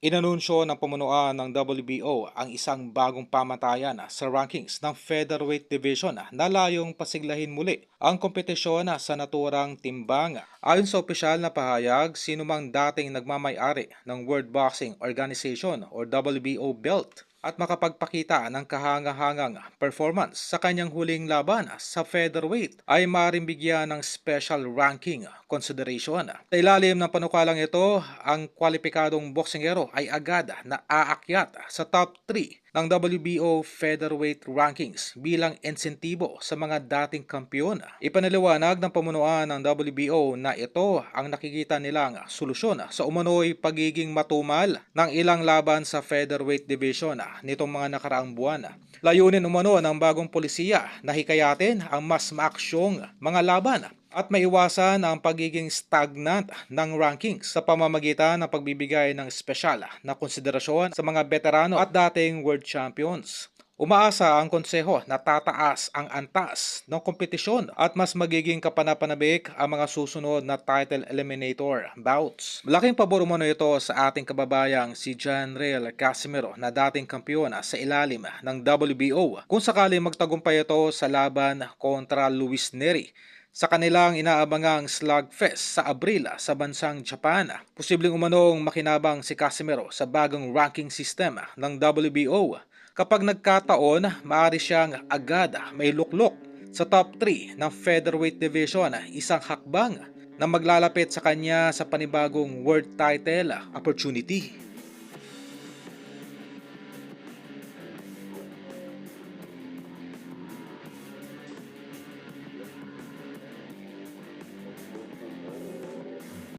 Inanunsyo ng pamunuan ng WBO ang isang bagong pamantayan sa rankings ng featherweight division na layong pasiglahin muli ang kompetisyon sa naturang timbang. Ayon sa opisyal na pahayag, sinumang dating nagmamay-ari ng World Boxing Organization o WBO belt at makapagpakita ng kahangahangang performance sa kanyang huling laban sa featherweight ay maaaring bigyan ng special ranking consideration. Sa ilalim ng panukalang ito, ang kwalipikadong boksingero ay agad na aakyat sa top 3 ng WBO featherweight rankings bilang insentibo sa mga dating kampiyon. Ipanaliwanag ng pamunuan ng WBO na ito ang nakikita nilang solusyon sa umano'y pagiging matumal ng ilang laban sa featherweight division nitong mga nakaraang buwan. Layunin umano ng bagong polisiya na hikayatin ang mas maaksyong mga laban at maiwasan ang pagiging stagnant ng rankings sa pamamagitan ng pagbibigay ng espesyal na konsiderasyon sa mga veterano at dating world champions. Umaasa ang konseho na tataas ang antas ng kompetisyon at mas magiging kapanapanabik ang mga susunod na title eliminator bouts. Malaking pabor umano ito sa ating kababayang si Janriel Casimero na dating kampiyon sa ilalim ng WBO kung sakali magtagumpay ito sa laban kontra Luis Neri sa kanilang inaabangang slugfest sa Abril sa bansang Japan. Posibleng umanong makinabang si Casimero sa bagong ranking system ng WBO. Kapag nagkataon, maaari siyang agad may luklok sa top 3 ng featherweight division, isang hakbang na maglalapit sa kanya sa panibagong world title opportunity.